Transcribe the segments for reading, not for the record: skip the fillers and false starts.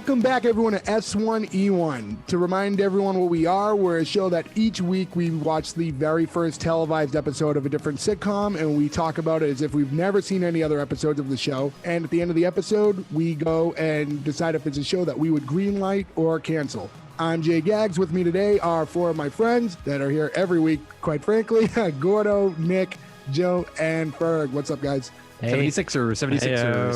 Welcome back, everyone, to S1E1. To remind everyone what we are, we're a show that each week we watch the very first televised episode of a different sitcom, and we talk about it as if we've never seen any other episodes of the show. And at the end of the episode, we go and decide if it's a show that we would greenlight or cancel. I'm Jay Gags. With me today are four of my friends that are here every week, quite frankly. Gordo, Nick, Joe, and Ferg. What's up, guys? Hey. 76er.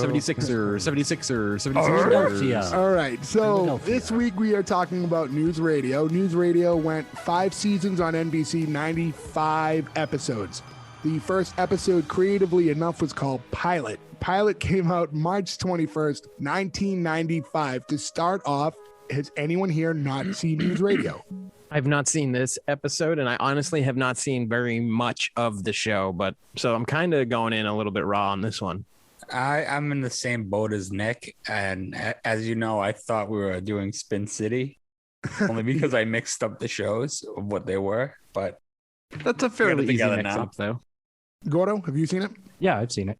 All right, so this week we are talking about NewsRadio. NewsRadio went 5 seasons on NBC, 95 episodes. The first episode, creatively enough, was called Pilot. Pilot came out March 21st, 1995. To start off, has anyone here not seen NewsRadio? I've not seen this episode, and I honestly have not seen very much of the show, but so I'm kind of going in a little bit raw on this one. I'm in the same boat as Nick, and as you know, I thought we were doing Spin City, only because I mixed up the shows of what they were, but that's a fairly easy mix-up, though. Gordo, have you seen it? Yeah, I've seen it.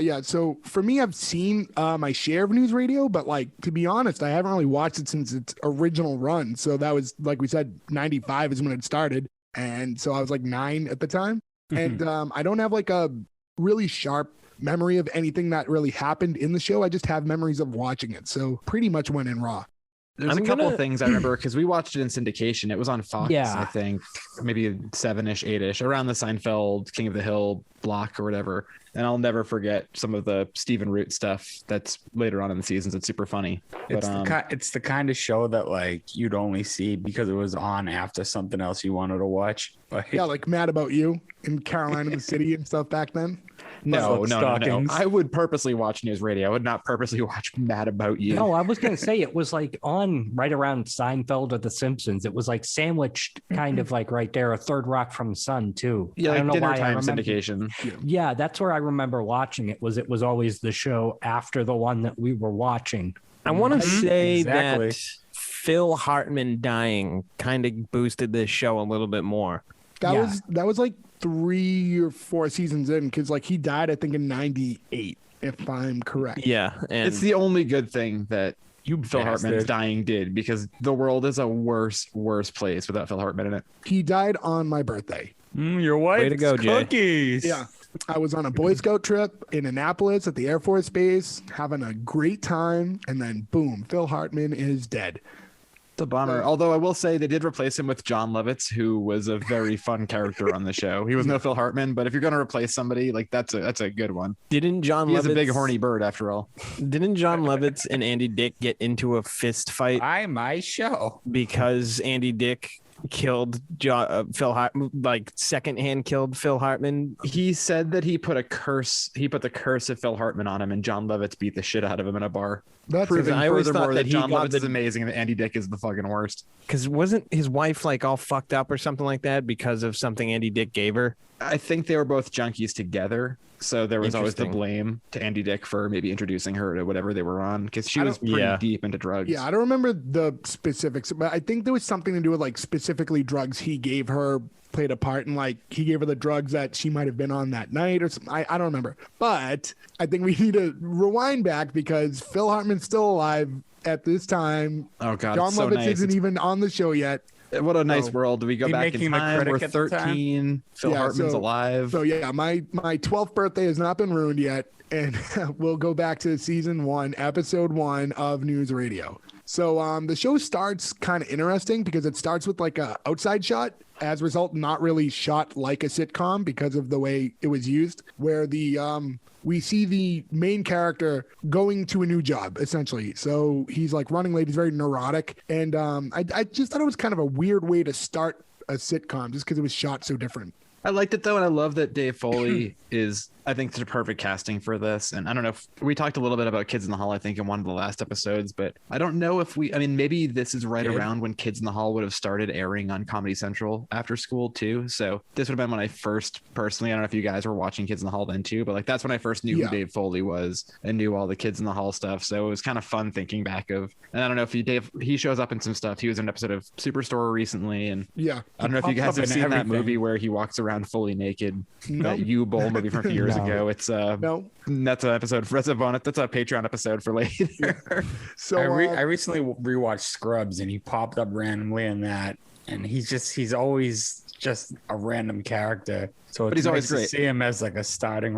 Yeah, so for me, I've seen my share of NewsRadio, but like, to be honest, I haven't really watched it since its original run. So that was, like we said, 95 is when it started. And so I was like 9 at the time. And I don't have like a really sharp memory of anything that really happened in the show. I just have memories of watching it. So pretty much went in raw. There's a couple of things I remember because we watched it in syndication. It was on Fox, I think, maybe 7-ish, 8-ish, around the Seinfeld, King of the Hill block or whatever. And I'll never forget some of the Stephen Root stuff that's later on in the seasons. It's super funny. It's the kind of show that like you'd only see because it was on after something else you wanted to watch. Like, yeah, like Mad About You in Carolina the City and stuff back then. No. I would purposely watch NewsRadio. I would not purposely watch Mad About You. No, I was going to say it was like on right around Seinfeld or The Simpsons. It was like sandwiched kind of like right there, a Third Rock from the Sun too. Yeah, like dinner time syndication. Yeah, that's where I remember watching it. Was always the show after the one that we were watching. I want to say that Phil Hartman dying kind of boosted this show a little bit more. That was like 3 or 4 seasons in, because like he died, I think, in 98, if I'm correct. Yeah, and it's the only good thing that Phil Hartman's dying did, because the world is a worse place without Phil Hartman in it. He died on my birthday. Your wife. Way to go, cookies. Jay. Yeah. I was on a Boy Scout trip in Annapolis at the Air Force Base, having a great time, and then boom, Phil Hartman is dead. It's a bummer. Although I will say they did replace him with John Lovitz, who was a very fun character on the show. He was no Phil Hartman, but if you're going to replace somebody, like that's a good one. Didn't John He's Lovitz... a big horny bird after all. Didn't John Lovitz and Andy Dick get into a fist fight? My show. Because Andy Dick killed Phil Hartman, like secondhand killed Phil Hartman. He said that he put the curse of Phil Hartman on him, and John Lovitz beat the shit out of him in a bar. That's proving furthermore that John Lovitz is amazing and Andy Dick is the fucking worst. Because wasn't his wife like all fucked up or something like that because of something Andy Dick gave her? I think they were both junkies together, so there was always the blame to Andy Dick for maybe introducing her to whatever they were on, because she was pretty deep into drugs. Yeah, I don't remember the specifics, but I think there was something to do with like specifically drugs he gave her played a part, and like he gave her the drugs that she might have been on that night or something. I don't remember, but I think we need to rewind back because Phil Hartman's still alive at this time. Oh God, John Lovitz isn't even on the show yet. What a nice world. We go back in time. We're 13. Phil Hartman's alive. So yeah, my 12th birthday has not been ruined yet. And we'll go back to season 1, episode 1 of NewsRadio. So the show starts kind of interesting because it starts with like a outside shot. As a result, not really shot like a sitcom because of the way it was used, where the we see the main character going to a new job, essentially. So he's like running late. He's very neurotic. And I just thought it was kind of a weird way to start a sitcom just because it was shot so different. I liked it, though, and I love that Dave Foley is, I think, the perfect casting for this. And I don't know if we talked a little bit about Kids in the Hall, I think, in one of the last episodes, but I don't know if maybe this is right around when Kids in the Hall would have started airing on Comedy Central after school, too. So this would have been when I first, personally, I don't know if you guys were watching Kids in the Hall then, too, but like that's when I first knew who Dave Foley was and knew all the Kids in the Hall stuff. So it was kind of fun thinking back of, and I don't know if he shows up in some stuff. He was in an episode of Superstore recently, and I don't know if you guys have seen that movie where he walks around around fully naked. Nope. That U-Bowl movie from a few years No. ago. It's No. that's an episode. That's a bonus. That's a Patreon episode for later. So I recently rewatched Scrubs, and he popped up randomly in that, and he's always just a random character. So But he's always nice great. to see him as like a starring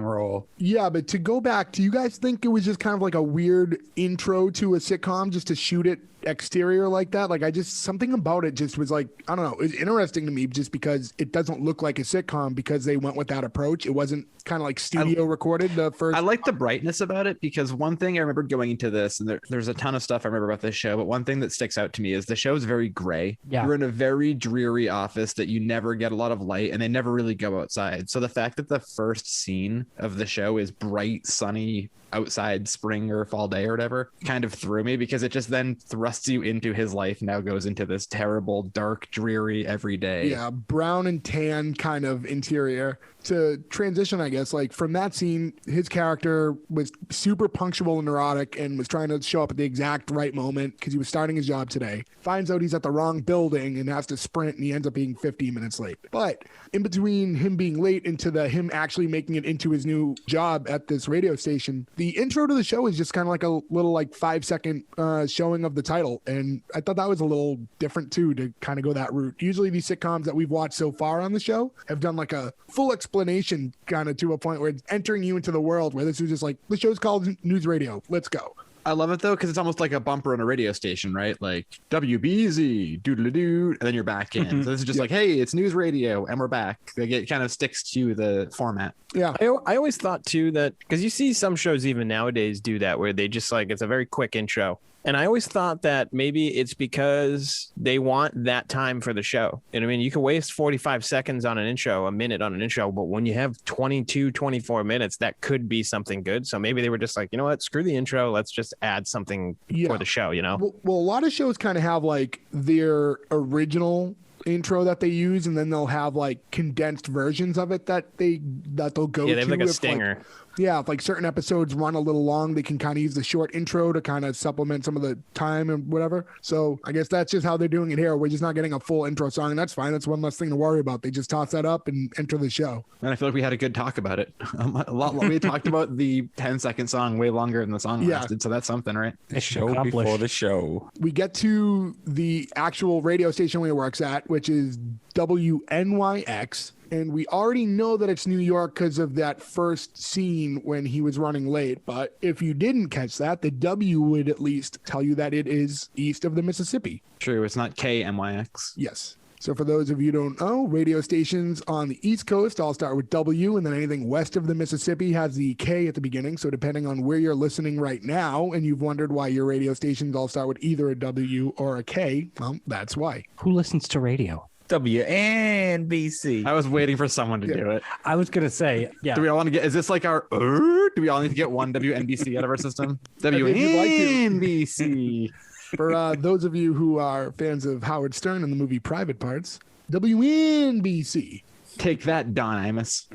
role. yeah, but to go back, do you guys think it was just kind of like a weird intro to a sitcom just to shoot it exterior like that? Like something about it just was like, I don't know, it's interesting to me just because it doesn't look like a sitcom because they went with that approach. It wasn't kind of like studio recorded the first. I like the brightness about it because one thing I remember going into this, and there's a ton of stuff I remember about this show, but one thing that sticks out to me is the show is very gray. Yeah. You're in a very dreary office that you never get a lot of light, and they never really go outside. So the fact that the first scene of the show is bright, sunny, outside spring or fall day or whatever kind of threw me because it just then thrusts you into his life, now goes into this terrible, dark, dreary everyday. Yeah, brown and tan kind of interior. To transition, I guess, like from that scene, his character was super punctual and neurotic and was trying to show up at the exact right moment because he was starting his job today. Finds out he's at the wrong building and has to sprint, and he ends up being 15 minutes late. But in between him being late into him actually making it into his new job at this radio station, the intro to the show is just kind of like a little like 5-second showing of the title. And I thought that was a little different too, to kind of go that route. Usually these sitcoms that we've watched so far on the show have done like a full explanation kind of to a point where it's entering you into the world, where this was just like, the show's called News Radio. Let's go. I love it though because it's almost like a bumper on a radio station, right? Like WBZ, doodle-doo, and then you're back in. So this is just like, hey, it's News Radio, and we're back. Like, it kind of sticks to the format. Yeah. I always thought too that because you see some shows even nowadays do that where they just like it's a very quick intro. And I always thought that maybe it's because they want that time for the show. And I mean, you can waste 45 seconds on an intro, a minute on an intro, but when you have 22, 24 minutes, that could be something good. So maybe they were just like, you know what, screw the intro. Let's just add something for the show, you know? Well, a lot of shows kind of have like their original intro that they use, and then they'll have like condensed versions of it that they'll go to. Yeah, they have like a if, stinger. If like certain episodes run a little long, they can kind of use the short intro to kind of supplement some of the time and whatever. So I guess that's just how they're doing it here. We're just not getting a full intro song, and that's fine. That's one less thing to worry about. They just toss that up and enter the show. And I feel like we had a good talk about it. A lot. We talked about the 10-second song way longer than the song lasted. So that's something, right? The show before the show. We get to the actual radio station he works at, which is WNYX. And we already know that it's New York because of that first scene when he was running late. But if you didn't catch that, the W would at least tell you that it is east of the Mississippi. True. It's not KMYX. Yes. So for those of you who don't know, radio stations on the East Coast all start with W, and then anything west of the Mississippi has the K at the beginning. So depending on where you're listening right now, and you've wondered why your radio stations all start with either a W or a K, well, that's why. Who listens to radio? WNBC. I was waiting for someone to do it. I was going to say, yeah. Do we all want to get, is this like our, do we all need to get one WNBC out of our system? if you'd like to. WNBC. For those of you who are fans of Howard Stern and the movie Private Parts, WNBC. Take that, Don Imus.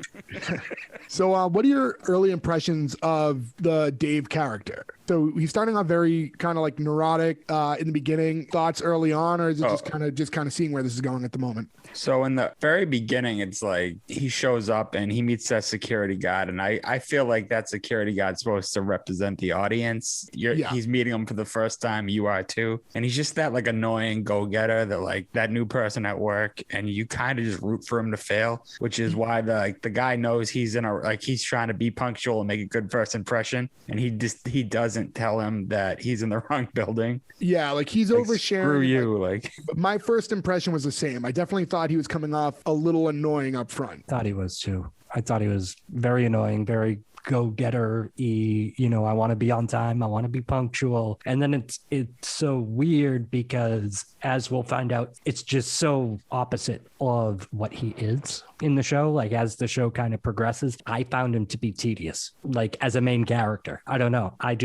So what are your early impressions of the Dave character? So he's starting off very kind of like neurotic in the beginning. Thoughts early on, or is it just kind of seeing where this is going at the moment? So in the very beginning, it's like he shows up and he meets that security guard. And I feel like that security guard's supposed to represent the audience. He's meeting him for the first time. You are too. And he's just that like annoying go-getter that like that new person at work. And you kind of just root for him to fail, which is why the guy knows he's he's trying to be punctual and make a good first impression. And he doesn't tell him that he's in the wrong building. Yeah, like he's oversharing. Screw you. My first impression was the same. I definitely thought he was coming off a little annoying up front. Thought he was too. I thought he was very annoying, very go-getter. I want to be on time. I want to be punctual. And then it's so weird because, as we'll find out, it's just so opposite of what he is in the show. Like as the show kind of progresses, I found him to be tedious, like as a main character. I don't know. I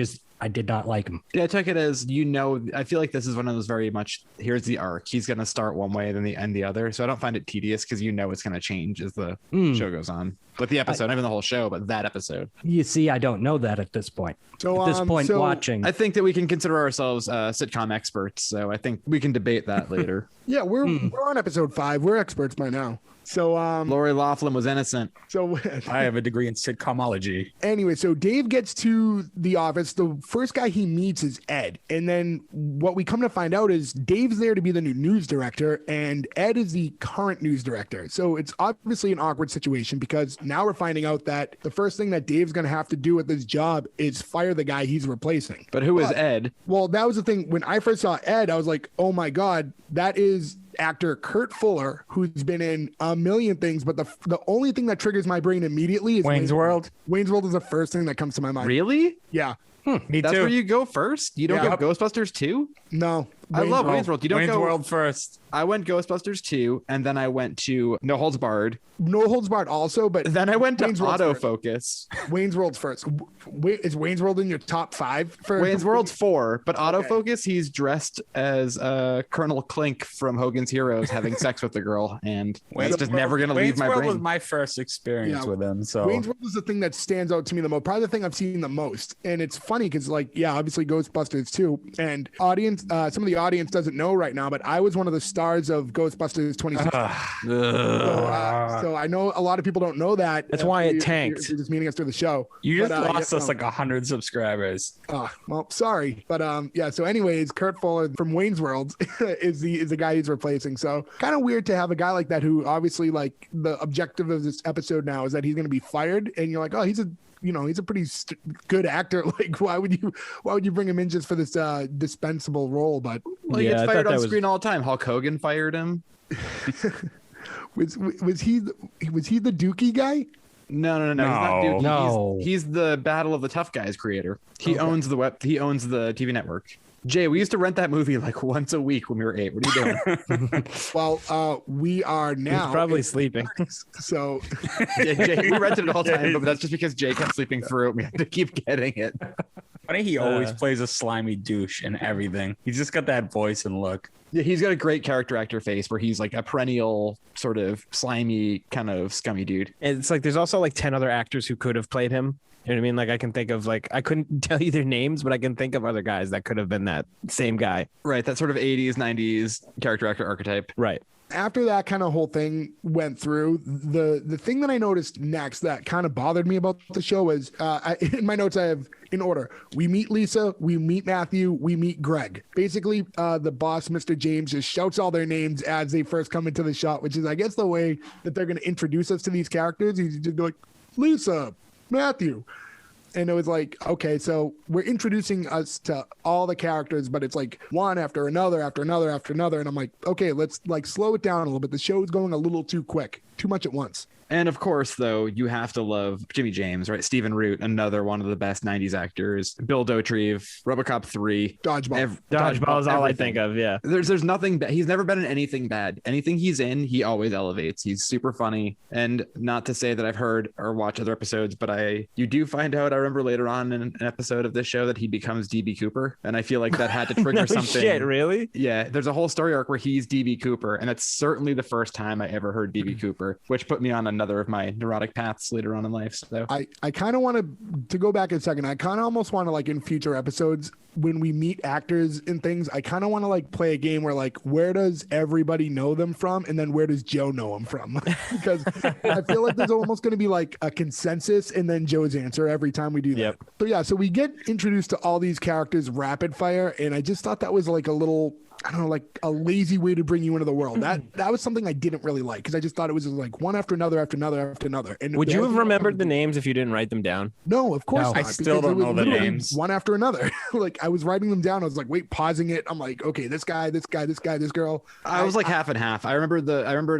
did not like him. Yeah, I took it as, I feel like this is one of those very much, here's the arc. He's going to start one way, then end the other. So I don't find it tedious because it's going to change as the show goes on. But the episode, not even the whole show, but that episode. You see, I don't know that at this point. So, at this point, watching. I think that we can consider ourselves sitcom experts. So I think we can debate that later. Yeah, we're on episode 5. We're experts by now. So Lori Loughlin was innocent. So I have a degree in sitcomology. Anyway, so Dave gets to the office. The first guy he meets is Ed. And then what we come to find out is Dave's there to be the new news director, and Ed is the current news director. So it's obviously an awkward situation because now we're finding out that the first thing that Dave's going to have to do with this job is fire the guy he's replacing. But who is Ed? Well, that was the thing. When I first saw Ed, I was like, oh my God, that is actor Kurt Fuller, who's been in a million things, but the only thing that triggers my brain immediately is Wayne's World. Wayne's World is the first thing that comes to my mind. Really? Yeah. Me That's too. where you go first? You don't Yeah. go Ghostbusters 2? No. I love Wayne's World. You don't Wayne's go World first. I went Ghostbusters 2, and then I went to No Holds Barred. No Holds Barred also, but Then I went to Wayne's World's Autofocus. Wayne's World's first. Is Wayne's World in your top 5? For Wayne's World's 4, but Autofocus, he's dressed as Colonel Clink from Hogan's Heroes having sex with the girl, and it's just never going to leave my Wayne's World brain. was my first experience with him. So Wayne's World is the thing that stands out to me the most. Probably the thing I've seen the most. And it's funny because, like, yeah, obviously Ghostbusters too. And audience, some of the audience doesn't know right now, but I was one of the stars of Ghostbusters 2016. So I know a lot of people don't know that. That's why it tanked. You're just meeting us through the show. you just But, lost us like 100 subscribers. Well, sorry, but yeah. So, anyways, Kurt Fuller from Wayne's World is the guy he's replacing. So, kind of weird to have a guy like that who obviously, like, the objective of this episode now is that he's going to be fired, and you're like, oh, he's a pretty good actor. Like, why would you bring him in just for this dispensable role? But He Yeah, gets I fired thought on that screen all the time. Hulk Hogan fired him. was he the Dookie guy? No. He's not Dookie. No. He's the Battle of the Tough Guys creator. He owns the TV network. Jay, we used to rent that movie like once a week when we were 8. What are you doing? Well, we are now. He's probably sleeping. So Jay, we rented it all the time, but that's just because Jay kept sleeping through it. We had to keep getting it. Funny, he always plays a slimy douche and everything. He's just got that voice and look. Yeah, he's got a great character actor face where he's like a perennial sort of slimy, kind of scummy dude. And it's like there's also like 10 other actors who could have played him. You know what I mean? Like I can think of I couldn't tell you their names, but I can think of other guys that could have been that same guy. Right, that sort of 80s, 90s character actor archetype. Right. after that kind of whole thing went through, the thing that I noticed next that kind of bothered me about the show was in my notes I have in order. We meet Lisa, we meet Matthew, we meet Greg. Basically, the boss, Mr. James, just shouts all their names as they first come into the shot, which is, I guess, the way that they're going to introduce us to these characters. He's just like, Lisa, Matthew. And it was like, okay, so we're introducing us to all the characters, but it's like one after another, after another, after another. And I'm like, okay, let's like slow it down a little bit. The show's going a little too quick, too much at once. And of course, though, you have to love Jimmy James, right? Stephen Root, another one of the best 90s actors. Bill Dauterive, RoboCop 3. Dodgeball. Dodgeball is all everything. I think of, yeah. There's nothing bad. He's never been in anything bad. Anything he's in, he always elevates. He's super funny. And not to say that I've heard or watched other episodes, but you do find out, I remember later on in an episode of this show that he becomes DB Cooper. And I feel like that had to trigger No something. shit, really? Yeah, there's a whole story arc where he's DB Cooper. And that's certainly the first time I ever heard DB Cooper, which put me on another of my neurotic paths later on in life. So I kind of want to go back a second. I kind of almost want to, like, in future episodes when we meet actors and things, I kind of want to like play a game where like, where does everybody know them from? And then where does Joe know them from? Because I feel like there's almost going to be like a consensus and then Joe's answer every time we do that. Yep. So yeah, so we get introduced to all these characters rapid fire. And I just thought that was like a little, I don't know, like a lazy way to bring you into the world. That was something I didn't really like because I just thought it was just like one after another after another after another. And Would you have remembered the names if you didn't write them down? No, of course No. not. I still because don't it was know the literally names. one after another. Like I was writing them down. I was like, wait, pausing it. I'm like, okay, this guy, this guy, this guy, this girl. I was like half and half. I remember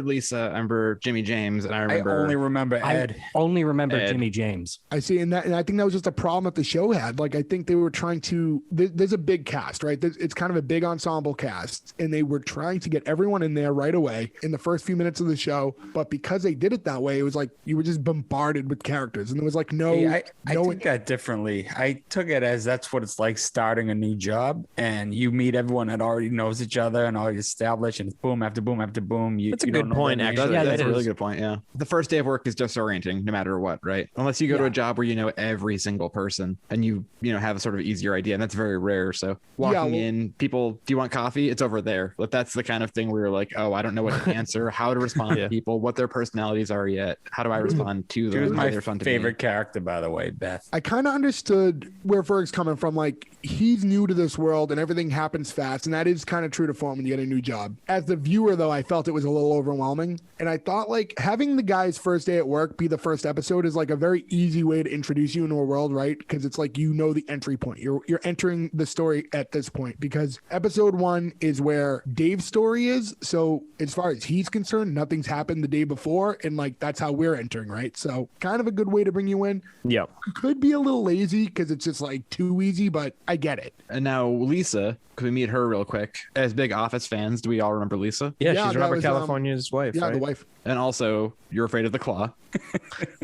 Lisa, I remember Jimmy James, and I I only remember Ed. I only remember Ed. Jimmy James. I see, and I think that was just a problem that the show had. Like, I think they were trying to. There's a big cast, right? It's kind of a big ensemble cast, and they were trying to get everyone in there right away in the first few minutes of the show. But because they did it that way, it was like you were just bombarded with characters, and there was like no. Hey, I no took that differently. I took it as that's what it's like starting a new job, and you meet everyone that already knows each other and already established, and it's boom after boom after boom. That's a you good don't know point, their names. actually. Yeah, that's that a really is. good point. Yeah, the first day of work is disorienting, no matter what, right? Unless you go to a job where you know every single person and you have a sort of easier idea, and that's very rare. So walking in, people, do you want coffee? personality, it's over there. But that's the kind of thing where you're like, oh, I don't know what to answer, how to respond to people, what their personalities are yet. How do I respond to them? She was my fun to favorite character, by the way, Beth. I kind of understood where Ferg's coming from. Like, he's new to this world and everything happens fast. And that is kind of true to form when you get a new job. As the viewer, though, I felt it was a little overwhelming. And I thought, like, having the guy's first day at work be the first episode is like a very easy way to introduce you into a world, right? Because it's like, you know, the entry point. You're entering the story at this point, because episode 1 is where Dave's story is. So as far as he's concerned, nothing's happened the day before. And like, that's how we're entering, right? So kind of a good way to bring you in. Yeah. Could be a little lazy because it's just like too easy, but I get it. And now Lisa, could we meet her real quick? As big Office fans, do we all remember Lisa? Yeah, Yeah, she's that Robert was, California's wife. Yeah, right? the wife. And also, You're Afraid of the Claw.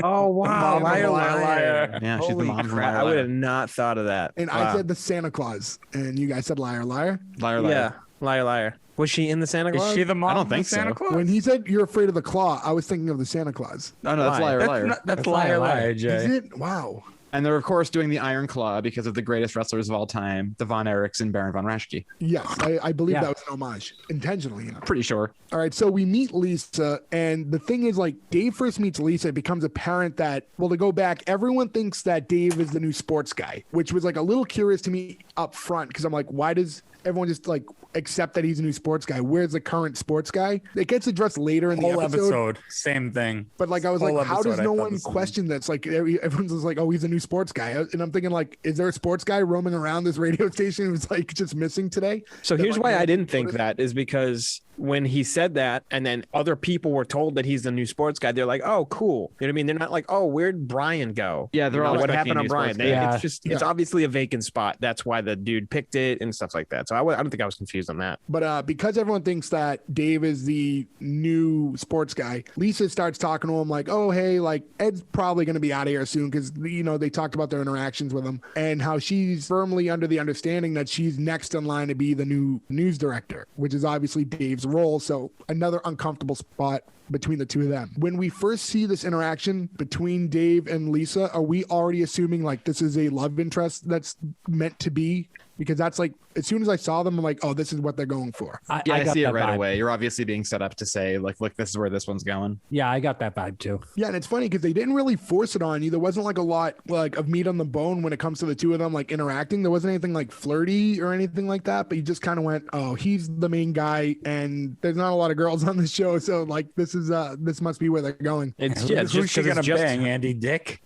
Oh wow, liar. Yeah, she's the Holy mom from crap, Liar, I would Liar. have not thought of that. And I said the Santa Claus, and you guys said liar, liar. Liar, liar. Yeah, liar, liar. Was she in the Santa Claus? Is she the mom? I don't of the think Santa so. Claus? When he said you're afraid of the claw, I was thinking of the Santa Claus. Oh, no, that's Liar. Liar, Liar. That's Liar, liar, Liar. liar, Is Jay. it? Wow. And they're, of course, doing the Iron Claw because of the greatest wrestlers of all time, the Von Erichs and Baron Von Raschke. Yes, I believe Yeah. that was an homage, intentionally. You know. Pretty sure. All right, so we meet Lisa, and the thing is, like, Dave first meets Lisa. It becomes apparent that, well, to go back, everyone thinks that Dave is the new sports guy, which was like a little curious to me up front, because I'm like, why does everyone just like accept that he's a new sports guy? Where's the current sports guy? It gets addressed later in the Whole episode. episode, same thing. But like, I was Whole like, how does episode, I no thought one the same. question this? Like, everyone's just like, oh, he's a new sports guy. And I'm thinking, like, is there a sports guy roaming around this radio station who's like just missing today? So That, here's like, why no I one didn't think noticed? that is because when he said that and then other people were told that he's the new sports guy, they're like, oh, cool. You know what I mean? They're not like, oh, where'd Brian go? Yeah, they're You know, all what expecting happened a on new Brian. sports They, guy. It's just, it's Yeah. obviously a vacant spot. That's why the dude picked it and stuff like that. So I don't think I was confused on that. But because everyone thinks that Dave is the new sports guy, Lisa starts talking to him like, oh, hey, like Ed's probably going to be out of here soon, because, you know, they talked about their interactions with him and how she's firmly under the understanding that she's next in line to be the new news director, which is obviously Dave's role. So another uncomfortable spot between the two of them. When we first see this interaction between Dave and Lisa, are we already assuming like this is a love interest that's meant to be? Because that's like, as soon as I saw them, I'm like, oh, this is what they're going for. Yeah, I got see it that right vibe. away. You're obviously being set up to say, like, look, this is where this one's going. Yeah, I got that vibe too. Yeah, and it's funny because they didn't really force it on you. There wasn't like a lot like of meat on the bone when it comes to the two of them like interacting. There wasn't anything like flirty or anything like that, but you just kind of went, oh, he's the main guy and there's not a lot of girls on the show, so like this must be where they're going. It's yeah, it's Who's just she 'cause gonna it's just, bang? Andy Dick?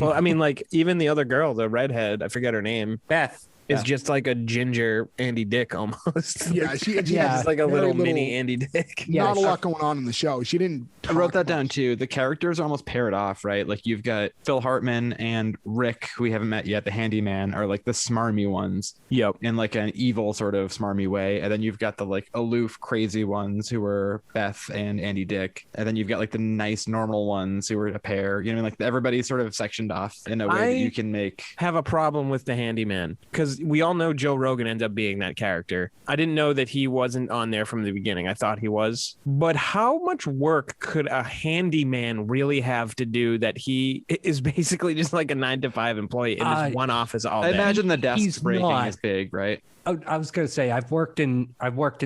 well, I mean, like even the other girl, the redhead, I forget her name, Beth. is just like a ginger Andy Dick almost. Yeah, she Yeah, It's like a very little mini Andy Dick. Yeah, not a she- lot going on in the show. She didn't. I wrote talk that down much. too. The characters are almost paired off, right? Like you've got Phil Hartman and Rick, who we haven't met yet, the handyman, are like the smarmy ones. Yep. In like an evil sort of smarmy way. And then you've got the like aloof, crazy ones who are Beth and Andy Dick. And then you've got like the nice, normal ones who are a pair. You know, like everybody's sort of sectioned off in a way that you can make. Have a problem with the handyman because we all know Joe Rogan ends up being that character. I didn't know that he wasn't on there from the beginning. I thought he was. But how much work could a handyman really have to do that he is basically just like a 9-to-5 employee in this one office all I day? imagine the desk He's breaking not. is big, right? I was gonna say I've worked in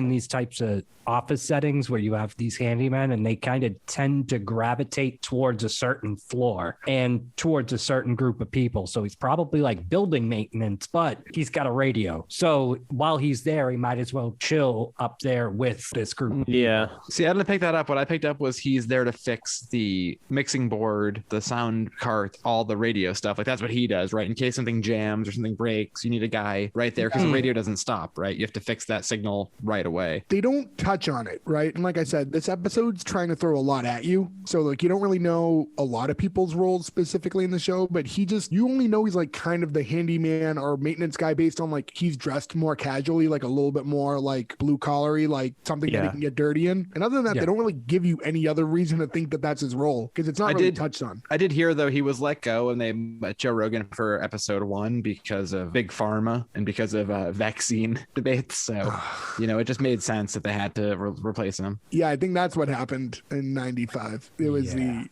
these types of office settings where you have these handymen and they kind of tend to gravitate towards a certain floor and towards a certain group of people. So he's probably like building maintenance, but he's got a radio. So while he's there, he might as well chill up there with this group. Yeah. See, I didn't pick that up. What I picked up was he's there to fix the mixing board, the sound cart, all the radio stuff. Like that's what he does, right? In case something jams or something breaks, you need a guy right there because the radio doesn't stop, right? You have to fix that signal right away. They don't touch on it, right? And like I said, this episode's trying to throw a lot at you. So like you don't really know a lot of people's roles specifically in the show, but you only know he's like kind of the handyman or maintenance guy based on like he's dressed more casually, like a little bit more like blue collary, like something that he can get dirty in. And other than that, they don't really give you any other reason to think that that's his role because it's not really touched on. I did hear though he was let go and they met Joe Rogan for episode 1 because of Big Pharma and because of vaccine debates. So, it just made sense that they had to replace him. Yeah, I think that's what happened in 95. It was the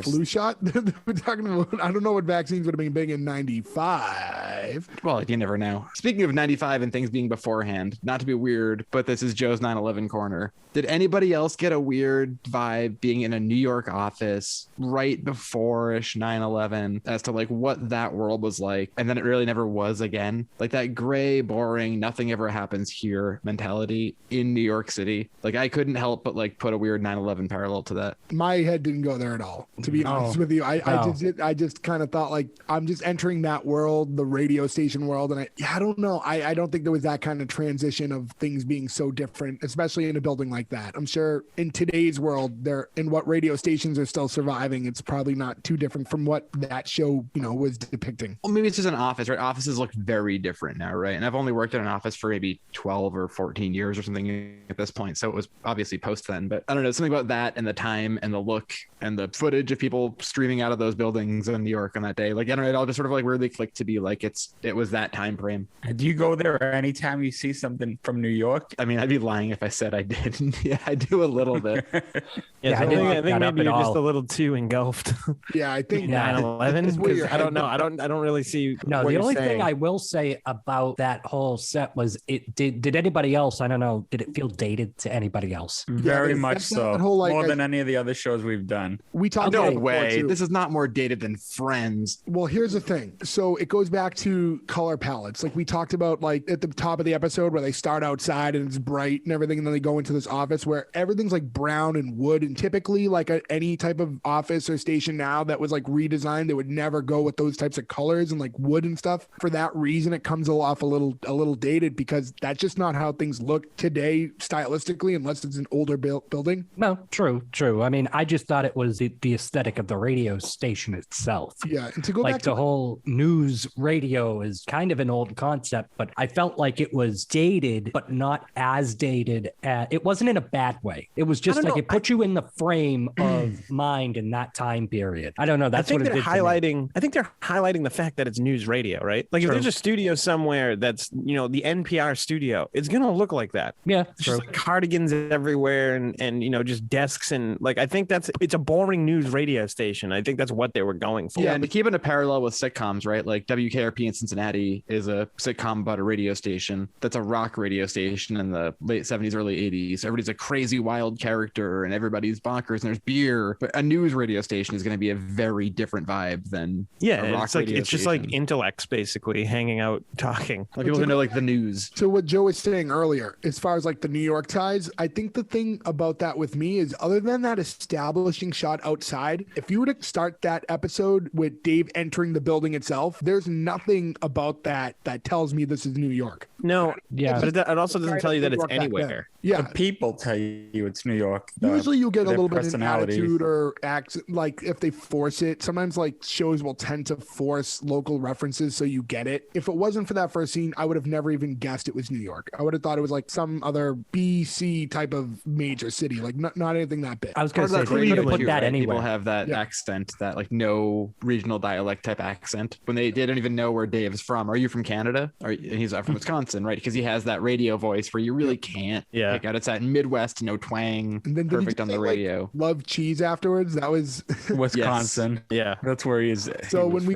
flu shot that we're talking about. I don't know what vaccines would have been big in 95. Well, you never know. Speaking of 95 and things being beforehand, not to be weird, but this is Joe's 9/11 corner. Did anybody else get a weird vibe being in a New York office right before-ish 9/11 as to like what that world was like? And then it really never was again. Like that gray, boring, nothing ever happens here mentality in New York City. Like I couldn't help but like put a weird 9/11 parallel to that. My head didn't go there at all, to be honest with you. I just kind of thought like I'm just entering that world, the radio station world. And I don't know. I don't think there was that kind of transition of things being so different, especially in a building like that. I'm sure in today's world, in what radio stations are still surviving, it's probably not too different from what that show, was depicting. Well, maybe it's just an office, right? Offices look very different now, right? And I've only worked in an office for maybe 12 or 14 years or something at this point. So it was obviously post then, but I don't know, something about that and the time and the look and the footage of people streaming out of those buildings in New York on that day. Like, I don't know, it all just sort of like weirdly clicked to be like, it was that time frame. Do you go there anytime you see something from New York? I mean, I'd be lying if I said I didn't. Yeah, I do a little bit. I think maybe you're just a little too engulfed. Yeah, I think 9/11. I don't know. I don't really see. No, the only thing saying. I will say about that whole set was it did anybody else? I don't know. Did it feel dated to anybody else? Very much so. Whole, like, more than any of the other shows we've done. We talked No about way. too. This is not more dated than Friends. Well, here's the thing. So it goes back to color palettes. Like we talked about, like at the top of the episode where they start outside and it's bright and everything, and then they go into this office where everything's like brown and wood. And typically, like any type of office or station now that was like redesigned, they would never go with those types of colors and like wood and stuff. For that reason, it comes off a little dated because that's just not how things look today stylistically, unless it's an older building. No, true. I mean, I just thought it was the aesthetic of the radio station itself. Yeah, and to go like back the to whole news radio is kind of an old concept, but I felt like it was dated, but not as dated. It wasn't in a bad way. It was just like it put you in the frame of mind in that time period. I don't know. That's what it did. I think they're highlighting the fact that it's news radio, right? Like if there's a studio somewhere that's the NPR studio, it's gonna look like that. Yeah, it's just like cardigans everywhere and just desks and like I think it's a boring news radio station. I think that's what they were going for. Yeah, and to keep it a parallel with sitcoms, right? Like WKRP in Cincinnati is a sitcom about a radio station that's a rock radio station in the late 70s, early 80s. Everybody's a crazy, wild character and everybody's bonkers and there's beer. But a news radio station is going to be a very different vibe than a rock radio it's just station. like intellects basically hanging out talking. Like people who know like the news. So what Joe was saying earlier, as far as like the New York ties, I think the thing about that with me is other than that establishing shot outside, if you were to start that episode with Dave entering the building itself, there's nothing about that tells me this is New York. No, yeah, but it also doesn't tell you that it's anywhere. Yeah, the people tell you it's New York. Usually you'll get a little bit of an attitude or accent, like if they force it. Sometimes like shows will tend to force local references so you get it. If it wasn't for that first scene, I would have never even guessed it was New York. I would have thought it was like some other BC type of major city, like not anything that big. I was going to say, they could have put that right? anywhere. People have that accent, that like no regional dialect type accent. When they don't even know where Dave is from. Are you from Canada? He's from Wisconsin, right? Because he has that radio voice where you really can't pick out. It's that Midwest, no twang, and then perfect on the radio. Like, love cheese afterwards. That was Wisconsin. Yeah, that's where he is. So when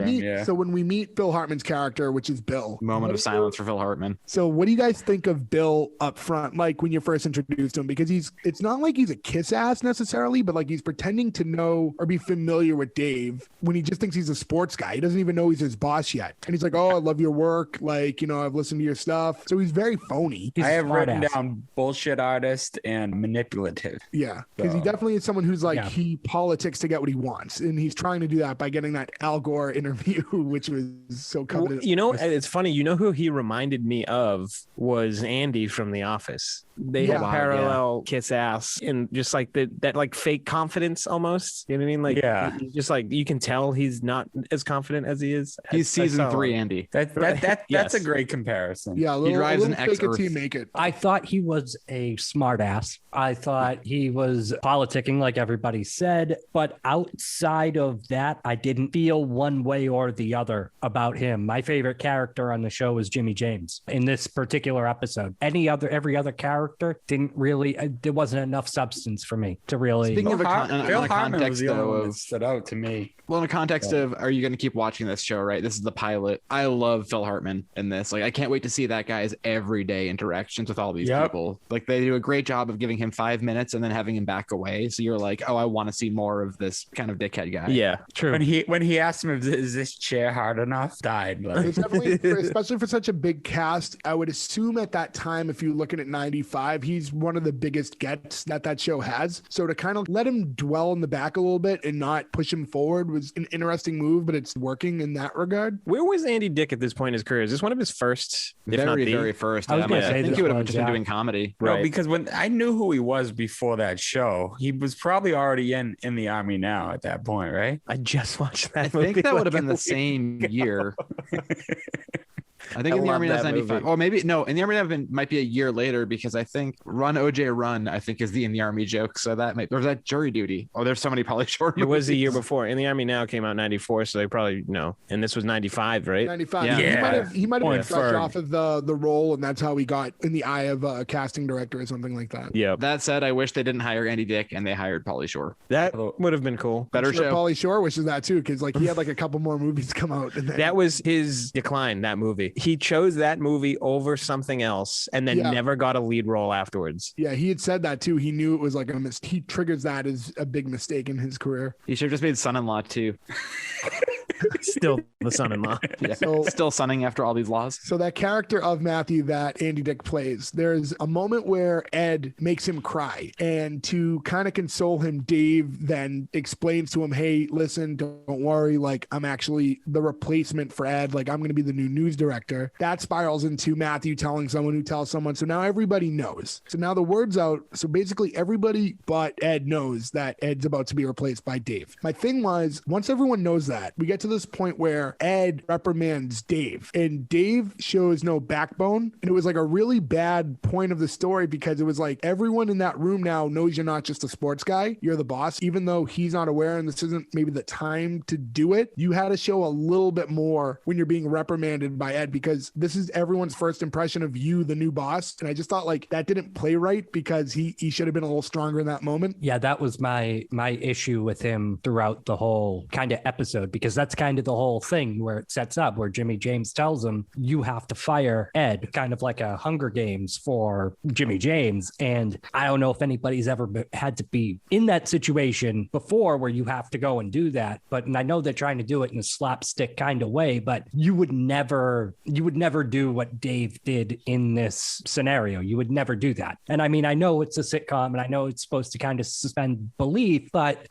we meet Phil Hartman's character, which is Bill, moment of silence for Phil Hartman. So what do you guys think of Bill up front, like when you first introduced him? Because it's not like he's a kiss ass necessarily, but like he's pretending to know or be familiar with Dave when he just thinks he's a sports guy. He doesn't even know he's his boss yet, and he's like, "Oh, I love your work. Like, I've listened to your stuff." So he's very phony. I have written down bullshit artist and manipulative. Yeah, because he definitely is someone who's like he politics to get what he wants, and he's trying to do that by getting that Al Gore interview, which was so coveted. It's funny. You know who he reminded me of was Andy from The Office. They have parallel kiss ass and just like that like fake confidence almost. You know what I mean? Like just like you can tell he's not as confident as he is. He's season 3 Andy. That's a great comparison. Yeah, he drives an X Earth. Make it. I thought he was a smart ass. I thought he was politicking like everybody said, but outside of that, I didn't feel one way or the other about him. My favorite character on the show was Jimmy James. lines in this particular episode. Every other character didn't really, there wasn't enough substance for me to really. Speaking of Phil Hartman was the only one that of stood out to me. well, in the context of, are you going to keep watching this show, right? This is the pilot. I love Phil Hartman in this. Like, I can't wait to see that guy's everyday interactions with all these people. Like, they do a great job of giving him 5 minutes and then having him back away. So you're like, oh, I want to see more of this kind of dickhead guy. Yeah, true. When he asked him, is this chair hard enough? Died. Like. It's definitely, especially for such a big cast, I would assume at that time, if you're looking at 95, he's one of the biggest gets that show has. So to kind of let him dwell in the back a little bit and not push him forward was an interesting move, but it's working in that regard. Where was Andy Dick at this point in his career? Is this one of his first? Very first. I was gonna say I think this he would have was, just been doing comedy. No, because when I knew who he was before that show, he was probably already in the Army now at that point, right? I just watched that. I think that would have been the same year. I think I in the love Army that that's 95. movie. Or maybe no, in the Army might be a year later because I think Run OJ Run, I think is the in the Army joke. So that might, or is that Jury Duty? Oh, there's so many Pauly Shore movies. It was the year before. In the Army Now came out in 94, so they probably know. And this was 95, right? 95. Yeah. He might have been fresh Ferg. off of the role, and that's how he got in the eye of a casting director or something like that. Yeah. That said, I wish they didn't hire Andy Dick and they hired Pauly Shore. That would have been cool. Better Sure, show. Pauly Shore wishes that too, because like he had like a couple more movies come out. And then, That was his decline, that movie. He chose that movie over something else and then never got a lead role afterwards. yeah, he had said that too. He knew it was like he triggers that as a big mistake in his career. He should have just made Son-in-Law too. Still the son-in-law. Yeah. So- Still sunning after all these laws. So that character of Matthew that Andy Dick plays, there's a moment where Ed makes him cry, and to kind of console him, Dave then explains to him, hey, listen, don't worry, like I'm actually the replacement for Ed, like I'm going to be the new news director. That spirals into Matthew telling someone who tells someone, so now everybody knows. So now the word's out, so basically everybody but Ed knows that Ed's about to be replaced by Dave. My thing was, once everyone knows that, we get to this point where Ed reprimands Dave, and Dave shows no backbone, and it was like a really bad point of the story because it was like everyone in that room now knows you're not just a sports guy, you're the boss, even though he's not aware and this isn't maybe the time to do it. You had to show a little bit more when you're being reprimanded by Ed, because this is everyone's first impression of you, the new boss, and I just thought like that didn't play right because he should have been a little stronger in that moment. Yeah, that was my issue with him throughout the whole kind of episode, because that's kind of the whole thing where it sets up, where Jimmy James tells him you have to fire Ed, kind of like a Hunger Games for Jimmy James. And I don't know if anybody's ever had to be in that situation before where you have to go and do that, and I know they're trying to do it in a slapstick kind of way, but you would never do what Dave did in this scenario. You would never do that. And I mean, I know it's a sitcom and I know it's supposed to kind of suspend belief, but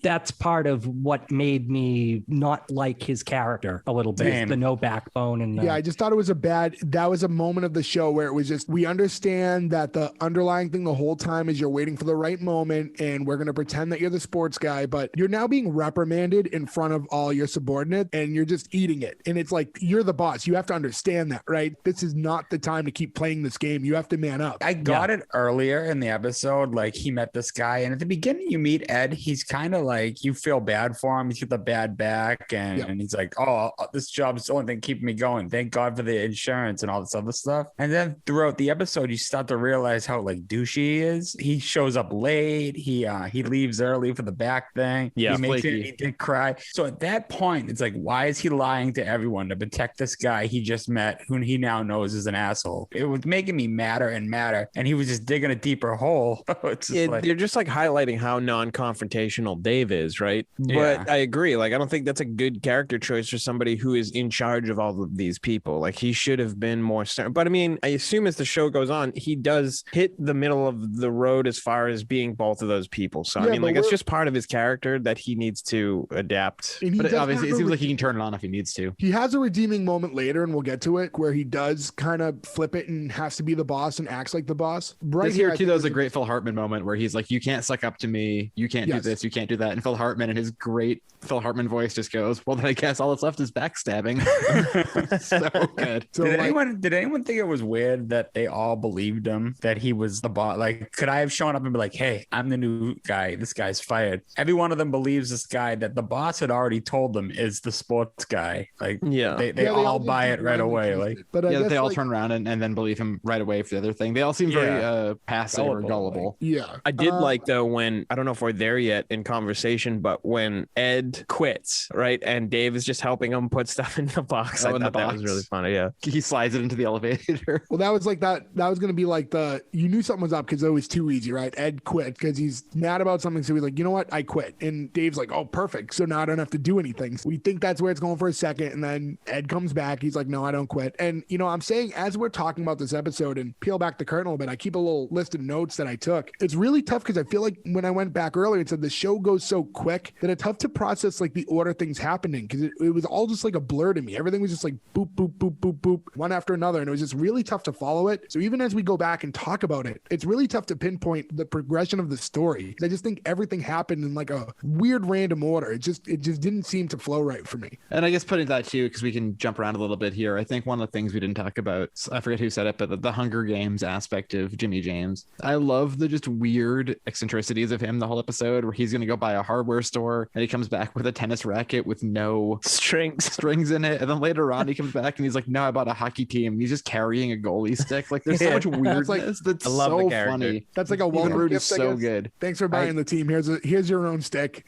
that's part of what made me not like his character a little bit. Damn. The no backbone. And Yeah, I just thought it was that was a moment of the show where it was just, we understand that the underlying thing the whole time is you're waiting for the right moment and we're going to pretend that you're the sports guy, but you're now being reprimanded in front of all your subordinates and you're just eating it. And it's like, you're the boss. You have to understand that, right? This is not the time to keep playing this game. You have to man up. I got it earlier in the episode. Like he met this guy, and at the beginning you meet Ed. He's kind of like, you feel bad for him. He's got the bad back, and he's like, oh, this job's the only thing keeping me going. Thank God for the insurance and all this other stuff. And then throughout the episode, you start to realize how like douchey he is. He shows up late. He leaves early for the back thing. Yeah, he makes flaky. it. He did cry. So at that point, it's like, why is he lying to everyone to protect this guy he just met, who he now knows is an asshole? It was making me madder and madder, and he was just digging a deeper hole. It's just like, You're just like highlighting how non-confrontational Dave is, right? Yeah. But I agree. Like, I don't think that's a good character choice for somebody who is in charge of all of these people. Like, he should have been more stern. But I mean, I assume as the show goes on, he does hit the middle of the road as far as being both of those people. So, I Yeah, mean, but like, it's just part of his character that he needs to adapt. And he But does obviously, it have seems a like he can turn it on if he needs to. He has a redeeming moment later, and we'll get to it, where he does kind of flip it and has to be the boss and acts like the boss. Right This here, I too, think though, is a there's great Phil Hartman moment where he's like, you can't suck up to me. You can't do Yes. this. You can't do that. And Phil Hartman, in his great Phil Hartman voice, just goes, goes, well, then I guess all that's left is backstabbing. So good. So did anyone think it was weird that they all believed him, that he was the boss? Like, could I have shown up and be like, hey, I'm the new guy, this guy's fired? Every one of them believes this guy that the boss had already told them is the sports guy. Like, they all buy it right away. Like, but they all turn around and then believe him right away for the other thing. They all seem very passive or gullible. Yeah. I did like, though, when, I don't know if we're there yet in conversation, but when Ed quits, right, and Dave is just helping him put stuff in the box. I thought that was really funny. Yeah. He slides it into the elevator. Well, that was like that was going to be like you knew something was up because it was too easy, right? Ed quit because he's mad about something. So he's like, you know what? I quit. And Dave's like, oh, perfect. So now I don't have to do anything. So we think that's where it's going for a second. And then Ed comes back. He's like, no, I don't quit. And, I'm saying as we're talking about this episode and peel back the curtain a little bit, I keep a little list of notes that I took. It's really tough because I feel like when I went back earlier, it said the show goes so quick that it's tough to process like the order things happening because it was all just like a blur to me. Everything was just like boop, boop, boop, boop, boop, one after another. And it was just really tough to follow it. So even as we go back and talk about it, it's really tough to pinpoint the progression of the story. I just think everything happened in like a weird random order. It just didn't seem to flow right for me. And I guess putting that too, because we can jump around a little bit here. I think one of the things we didn't talk about, I forget who said it, but the Hunger Games aspect of Jimmy James. I love the just weird eccentricities of him the whole episode, where he's going to go buy a hardware store and he comes back with a tennis racket with no strings in it. And then later on he comes back and he's like, no, I bought a hockey team. And he's just carrying a goalie stick. Like there's so much weirdness that's so funny. That's like a welcome gift. Is so good. Thanks for buying the team. Here's your own stick.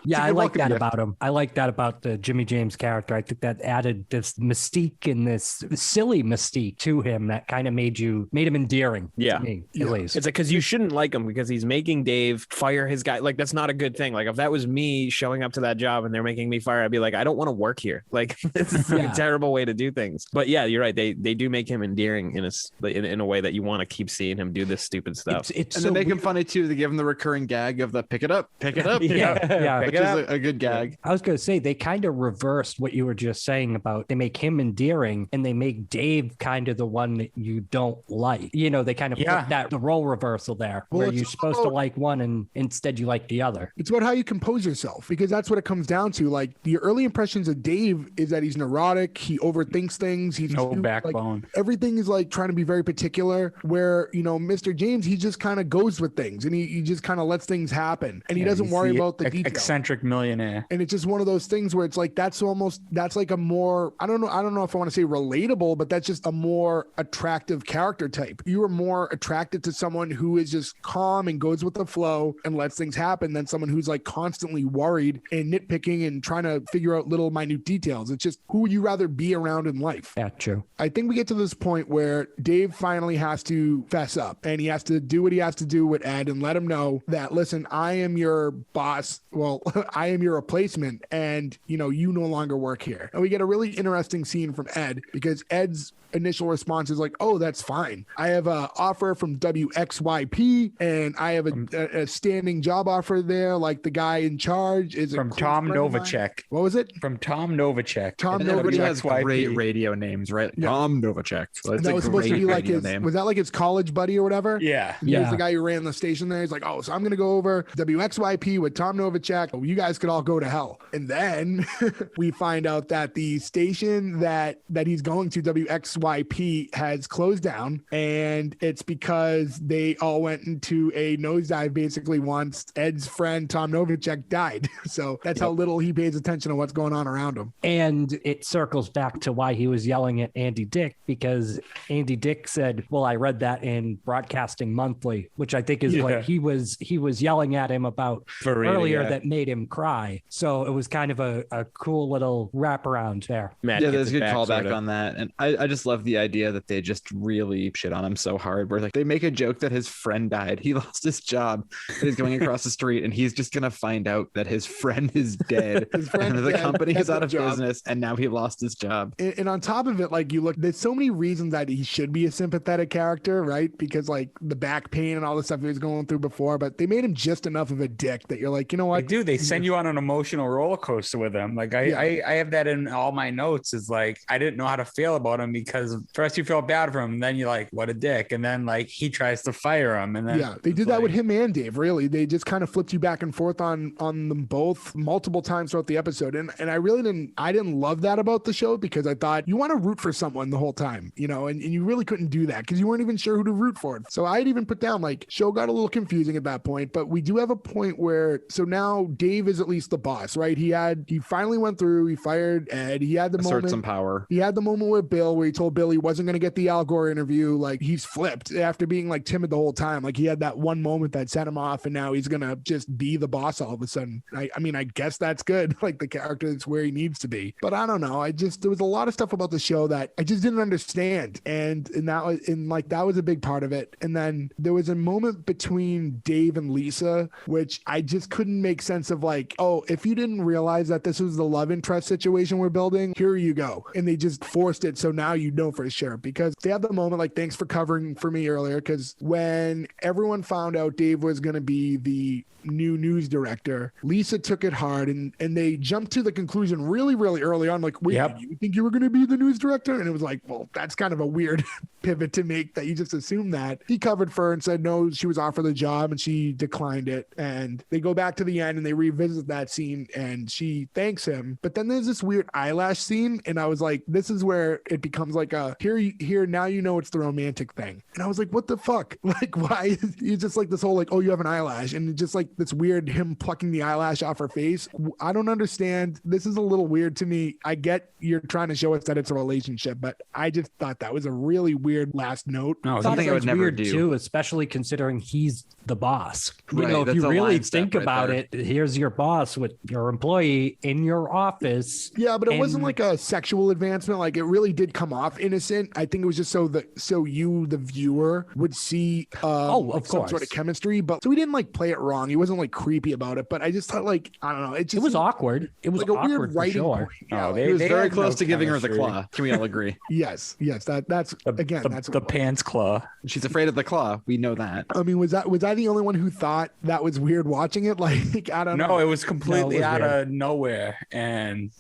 Yeah, I like that about him. I like that about the Jimmy James character. I think that added this mystique and this silly mystique to him that kind of made him endearing. Yeah, to me, at least. It's like, because you shouldn't like him because he's making Dave fire his guy. Like that's not a good thing. Like if that was me showing up to that job and they're making me fire, I'd be like, I don't want to work here. Like this is a terrible way to do things. But yeah, you're right. They do make him endearing in a way that you want to keep seeing him do this stupid stuff. And so they make him funny too. They give him the recurring gag of the pick it up, which is a good gag. I was going to say they kind of reversed what you were just saying about they make him endearing and they make Dave kind of the one that you don't like. They kind of put the role reversal there where you're supposed to like one and instead you like the other. It's about how you compose yourself because that's what it comes down to. Like the early impressions of Dave is that he's neurotic. He overthinks things. He's no backbone. Like, everything is like trying to be very particular where, Mr. James, he just kind of goes with things and he just kind of lets things happen and he doesn't worry about the details. Eccentric millionaire. And it's just one of those things where it's like, that's like a more, I don't know if I want to say relatable, but that's just a more attractive character type. You are more attracted to someone who is just calm and goes with the flow and lets things happen than someone who's like constantly worried and nitpicking and trying to figure out little minute details. It's just who would you rather be around in life? Yeah, true. I think we get to this point where Dave finally has to fess up and he has to do what he has to do with Ed and let him know that, listen, I am your boss. Well, I am your replacement and, you no longer work here. And we get a really interesting scene from Ed because Ed's initial response is like, oh, that's fine. I have an offer from WXYP and I have a standing job offer there. Like the guy in charge is from Tom Novacek. What was it? From Tom Novacek. Everybody has great radio names, right? Yeah. Tom Novacek. So that was supposed to be like his name. Was that like his college buddy or whatever? Yeah. He was the guy who ran the station there. He's like, oh, so I'm going to go over WXYP with Tom Novacek. Oh, you guys could all go to hell. And then we find out that the station that he's going to, WXYP, has closed down. And it's because they all went into a nosedive basically once Ed's friend, Tom Novacek, died. So that's how little he pays attention to what's going on around him. And it circles back to why he was yelling at Andy Dick, because Andy Dick said, well, I read that in Broadcasting Monthly, which I think is what he was yelling at him about earlier that made him cry. So it was kind of a cool little wraparound there. There's a good callback on that. And I just love the idea that they just really shit on him so hard, where like they make a joke that his friend died. He lost his job and he's going across the street and he's just going to find out that his friend is dead and the company is out of business and now he lost his job. And on top of it, like there's so many reasons that he should be a sympathetic character, right? Because like the back pain and all the stuff he was going through before, but they made him just enough of a dick that you're like, you know what? They send you on an emotional roller coaster with him. Like I have that in all my notes, is like, I didn't know how to feel about him because because first you feel bad for him, and then you're like, what a dick. And then like he tries to fire him. And then they did that with him and Dave, really. They just kind of flipped you back and forth on them both multiple times throughout the episode. And I really didn't love that about the show, because I thought you want to root for someone the whole time, and you really couldn't do that because you weren't even sure who to root for. So I'd even put down like show got a little confusing at that point, but we do have a point where, so now Dave is at least the boss, right? He finally went through, he fired Ed, he had the moment, some power. He had the moment with Bill where he told Bill he wasn't going to get the Al Gore interview. Like he's flipped after being like timid the whole time. Like he had that one moment that set him off, and now he's going to just be the boss all of a sudden. I mean, I guess that's good. Like the character is where he needs to be, but I don't know. There was a lot of stuff about the show that I just didn't understand. And that was a big part of it. And then there was a moment between Dave and Lisa, which I just couldn't make sense of, like, oh, if you didn't realize that this was the love interest situation we're building, here you go. And they just forced it. So now you know for sure, because they have the moment like, thanks for covering for me earlier. Because when everyone found out Dave was going to be the new news director, Lisa took it hard, and they jumped to the conclusion really, really early on. Like, wait, you think you were going to be the news director? And it was like, well, that's kind of a weird pivot to make, that you just assume that. He covered for her and said no, she was offered the job and she declined it. And they go back to the end and they revisit that scene and she thanks him. But then there's this weird eyelash scene, and I was like, this is where it becomes like a here now you know it's the romantic thing. And I was like, what the fuck? Like, why is you just like this whole like, oh, you have an eyelash, and just like this weird him plucking the eyelash off her face. I don't understand. This is a little weird to me. I get you're trying to show us that it's a relationship, but I just thought that was a really weird last note. No, something I would never do too, especially considering he's the boss. Right, if you really think about it, here's your boss with your employee in your office. Yeah, but it wasn't like a sexual advancement. Like it really did come off innocent. I think it was just so you, the viewer, would see some sort of chemistry. But so he didn't like play it wrong. He wasn't like creepy about it. But I just thought like, I don't know. It was awkward. It was like awkward a weird writing for sure. Yeah, he was very close to giving her the claw. Can we all agree? Yes. That's again, that's the pants claw. She's afraid of the claw. We know that. I mean, was I the only one who thought that was weird watching it? Like, I don't know. No, it was completely out of nowhere, and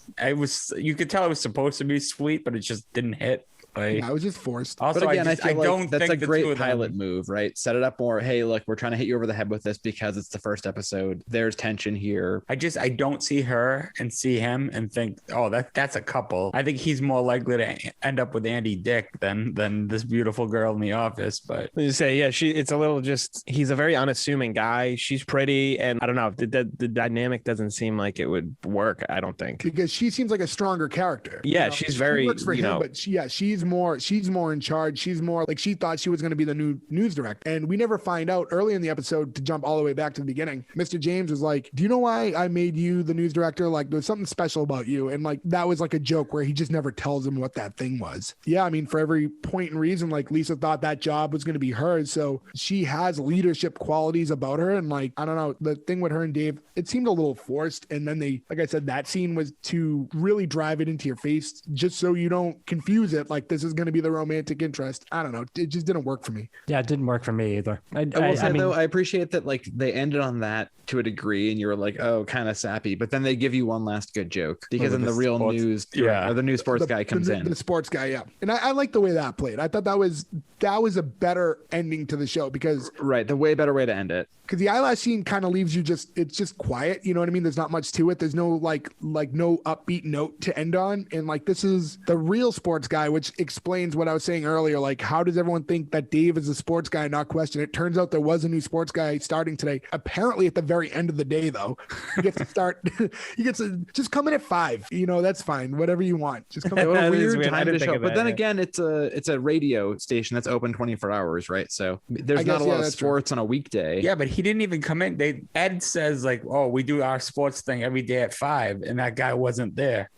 you could tell it was supposed to be sweet, but it just didn't hit. Like, I was just forced. Also, but again, I feel like that's a great pilot move, right? Set it up more. Hey, look, we're trying to hit you over the head with this because it's the first episode. There's tension here. I don't see her and see him and think, oh, that's a couple. I think he's more likely to end up with Andy Dick than this beautiful girl in the office. But you say, yeah, it's a little just. He's a very unassuming guy. She's pretty, and I don't know. The dynamic doesn't seem like it would work. I don't think, because she seems like a stronger character. Yeah, she's very. She works for him, but she's more in charge. She's more like, she thought she was going to be the new news director, and we never find out early in the episode. To jump all the way back to the beginning, Mr. James was like, do you know why I made you the news director? Like, there's something special about you. And like, that was like a joke where he just never tells him what that thing was. Yeah, I mean, for every point and reason, like Lisa thought that job was going to be hers, so she has leadership qualities about her. And like, I don't know, the thing with her and Dave, it seemed a little forced. And then like I said, that scene was to really drive it into your face, just so you don't confuse it like this is going to be the romantic interest. I don't know. It just didn't work for me. Yeah, it didn't work for me either. I will say, though, I appreciate that like they ended on that to a degree, and you were like, oh, kind of sappy. But then they give you one last good joke, because in the real news, or the new sports guy comes in. The sports guy, yeah. And I like the way that played. I thought that was a better ending to the show, because the way better way to end it. Because the eyelash scene kind of leaves you it's just quiet. You know what I mean? There's not much to it. There's no like no upbeat note to end on. And like, this is the real sports guy, which explains what I was saying earlier. Like, how does everyone think that Dave is a sports guy and not question it? Turns out there was a new sports guy starting today. Apparently at the very end of the day, though, he gets to start. He gets to just come in at 5. That's fine. Whatever you want. Just come in. What a weird time to show. But then again, it's a radio station that's open 24 hours, right? So there's not a lot of sports on a weekday. Yeah, but he didn't even come in. Ed says like, oh, we do our sports thing every day at 5, and that guy wasn't there.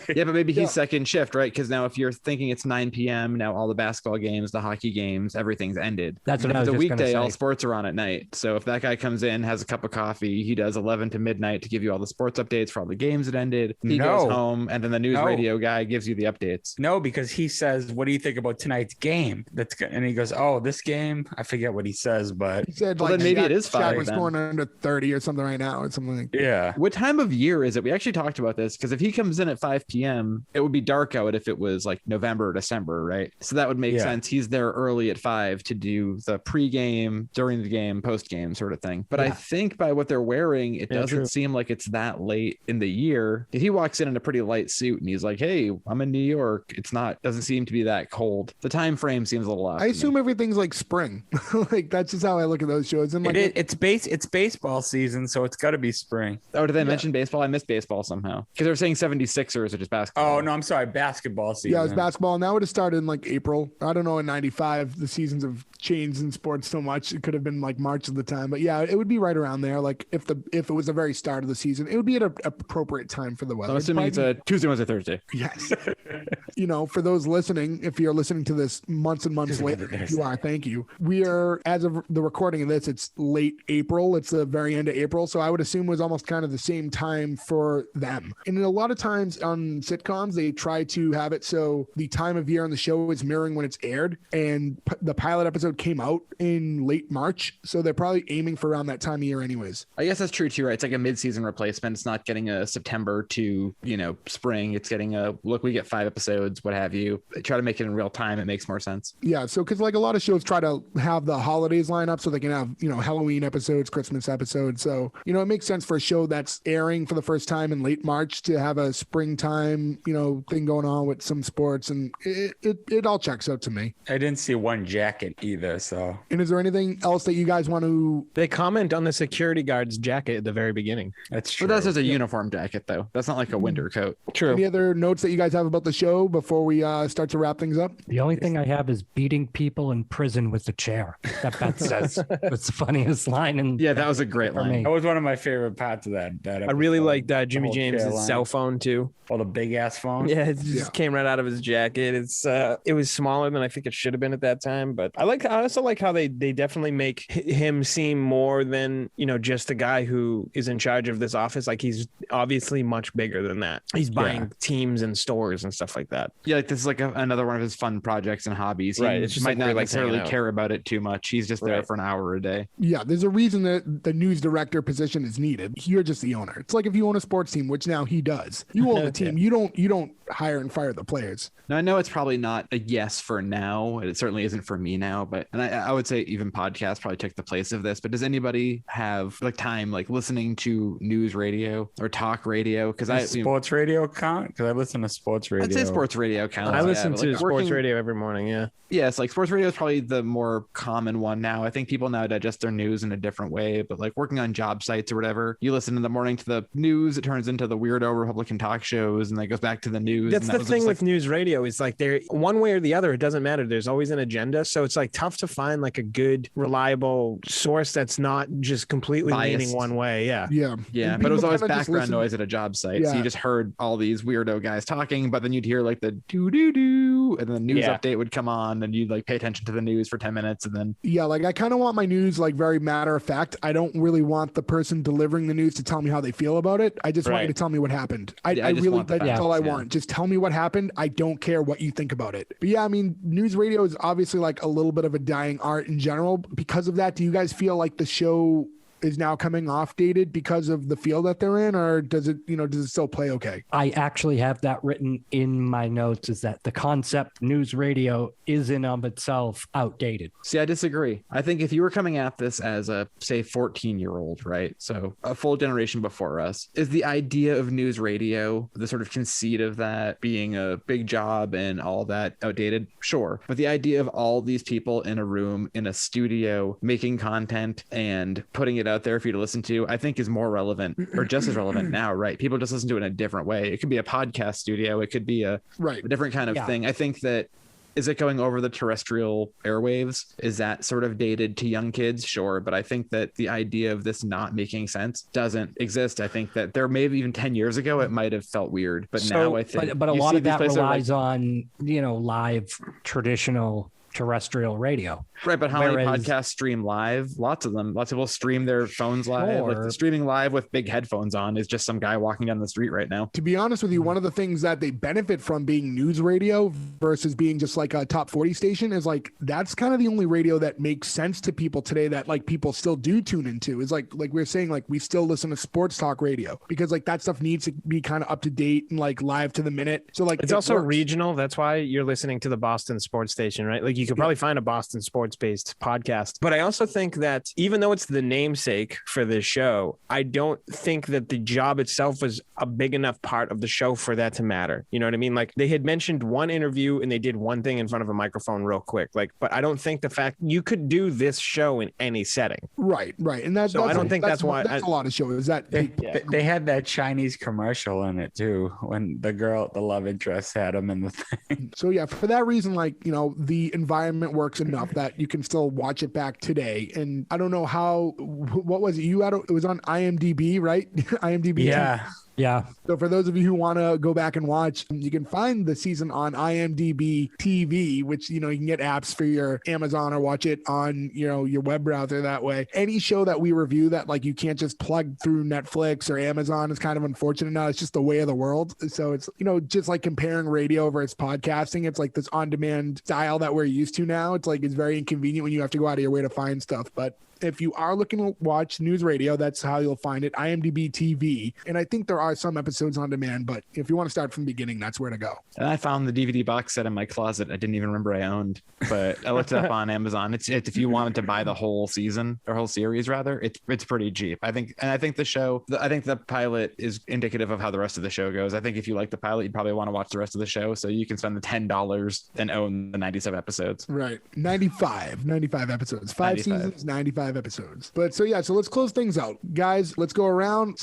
Yeah, but maybe he's second shift, right? Because now if you're thinking it's 9 p.m., now all the basketball games, the hockey games, everything's ended. That's what I was just gonna say. Weekday, all sports are on at night. So if that guy comes in, has a cup of coffee, he does 11 to midnight to give you all the sports updates for all the games that ended. He goes home, and then the news radio guy gives you the updates. No, because he says, what do you think about tonight's game? And he goes, oh, this game? I forget what he says, but he said, well, then maybe it is 5. Shaq was scoring under 30 or something right now, or something like that. Yeah. What time of year is it? We actually talked about this, because if he comes in at 5 p.m., it would be dark out if it was like November or November, December, right? So that would make sense. He's there early at 5 to do the pregame, during the game, post game sort of thing. But I think by what they're wearing, it doesn't seem like it's that late in the year. If he walks in a pretty light suit and he's like, "Hey, I'm in New York," doesn't seem to be that cold. The time frame seems a little off. I assume everything's like spring. Like that's just how I look at those shows. And like it's baseball season, so it's got to be spring. Oh, did they mention baseball? I missed baseball somehow because they were saying 76ers or just basketball. Oh no, I'm sorry, basketball season. Yeah, it's basketball, and that would have started in like April. I don't know. In '95, the seasons have changed in sports so much. It could have been like March of the time, but yeah, it would be right around there. Like if it was the very start of the season, it would be at an appropriate time for the weather. I'm assuming it's a Tuesday, Wednesday, Thursday. Yes. For those listening, if you're listening to this months and months later, you are. Thank you. We are, as of the recording of this, it's late April. It's the very end of April, so I would assume it was almost kind of the same time for them. And a lot of times on sitcoms, they try to have it so the time of year on the show is mirroring when it's aired. And the pilot episode came out in late March, so they're probably aiming for around that time of year anyways. I guess that's true too, right? It's like a mid-season replacement. It's not getting a September to, spring. It's getting we get 5 episodes, what have you. They try to make it in real time. It makes more sense. Yeah, so because like a lot of shows try to have the holidays line up so they can have, Halloween episodes, Christmas episodes. So, it makes sense for a show that's airing for the first time in late March to have a springtime, thing going on with some sports, and it all checks out to me. I didn't see one jacket either, so. And is there anything else that you guys want to? They comment on the security guard's jacket at the very beginning. That's true. But that's just a uniform jacket, though. That's not like a winter coat. True. Any other notes that you guys have about the show before we start to wrap things up? The only thing I have is beating people in prison with a chair. That Beth says it's the funniest line. Yeah, that was a great line. That was one of my favorite parts of that episode. I really liked Jimmy James's cell phone too. Oh, the big ass phone. Yeah, it just came right out of his jacket. It was smaller than I think it should have been at that time, but I also like how they definitely make him seem more than just a guy who is in charge of this office. Like he's obviously much bigger than that. He's buying teams and stores and stuff like that. Yeah, like this is like another one of his fun projects and hobbies. Right, He it's just might not necessarily care care about it too much. He's just there for an hour a day. Yeah, there's a reason that the news director position is needed. You're just the owner. It's like if you own a sports team, which now he does. You own the team. You don't hire and fire the players. Now I know it's probably not a yes for now. It certainly isn't for me now. But I would say even podcasts probably took the place of this. But does anybody have time listening to news radio or talk radio? Because sports radio count? Because I listen to sports radio. I'd say sports radio counts. I listen to sports radio every morning. Yeah. Yeah, it's like sports radio is probably the more common one now. I think people now digest their news in a different way, but working on job sites or whatever, you listen in the morning to the news, it turns into the weirdo Republican talk shows, and then it goes back to the news. That's the thing with news radio is they're one way or the other. It doesn't matter. There's always an agenda. So it's tough to find a good, reliable source that's not just completely leaning one way. Yeah. Yeah. Yeah. But it was always background noise at a job site. Yeah. So you just heard all these weirdo guys talking, but then you'd hear the doo-doo-doo, and then the news update would come on, and you'd pay attention to the news for 10 minutes, and then I kind of want my news very matter of fact. I don't really want the person delivering the news to tell me how they feel about it. I just want you to tell me what happened. That's all I want. Just tell me what happened. I don't care what you think about it. But yeah, I mean, news radio is obviously a little bit of a dying art in general. Because of that, do you guys feel like the show is now coming off dated because of the field that they're in, or does it still play okay? I actually have that written in my notes, is that the concept news radio is in of itself outdated. See, I disagree. I think if you were coming at this as a, say, 14-year-old, right? So a full generation before us, is the idea of news radio, the sort of conceit of that being a big job and all that outdated? Sure. But the idea of all these people in a room, in a studio, making content and putting it out there for you to listen to, I think is more relevant, or just as relevant now, right? People just listen to it in a different way. It could be a podcast studio. It could be a different kind of thing. I think that, is it going over the terrestrial airwaves? Is that sort of dated to young kids? Sure. But I think that the idea of this not making sense doesn't exist. I think that there maybe even 10 years ago, it might have felt weird. But now I think. But a lot of that relies on, live traditional terrestrial radio. Right, but how many Whereas- podcasts stream live? Lots of them. Lots of people stream their phones live. Like, Sure. streaming live with big headphones on is just some guy walking down the street right now. To be honest with you, one of the things that they benefit from being news radio versus being just like a top 40 station is like, that's kind of the only radio that makes sense to people today that like people still do tune into. Is like we're saying, like we still listen to sports talk radio because like that stuff needs to be kind of up to date and like live to the minute. So like it's also regional. That's why you're listening to the Boston sports station, right? Like you could probably find a Boston sports based podcast. But I also think that even though it's the namesake for this show, I don't think that the job itself was a big enough part of the show for that to matter. You know what I mean? Like they had mentioned one interview and they did one thing in front of a microphone real quick. Like, but I don't think the fact you could do this show in any setting. Right. And that's, so I don't think that's why that's a lot of shows that they had that Chinese commercial in it too, when the love interest had him in the thing. So yeah, for that reason, like, you know, the environment works enough that you can still watch it back today. And I don't know what was it? It was on IMDb, right? IMDb. Yeah. Yeah. So for those of you who want to go back and watch, you can find the season on IMDb TV, which, you know, you can get apps for your Amazon or watch it on, you know, your web browser that way. Any show that we review that like you can't just plug through Netflix or Amazon is kind of unfortunate now. It's just the way of the world. So it's, you know, just like comparing radio versus podcasting. It's like this on-demand style that we're used to now. It's like, it's very inconvenient when you have to go out of your way to find stuff. But if you are looking to watch news radio, that's how you'll find it, IMDb TV. And I think there are some episodes on demand, but if you want to start from the beginning, that's where to go. And I found the DVD box set in my closet. I didn't even remember I owned, but I looked it up on Amazon. It's if you wanted to buy the whole season or whole series rather, it's pretty cheap. I think the pilot is indicative of how the rest of the show goes. I think if you like the pilot, you'd probably want to watch the rest of the show. So you can spend the $10 and own the 97 episodes. Right. 95 episodes, 5 seasons, 95 episodes. But so let's close things out, guys. Let's go around.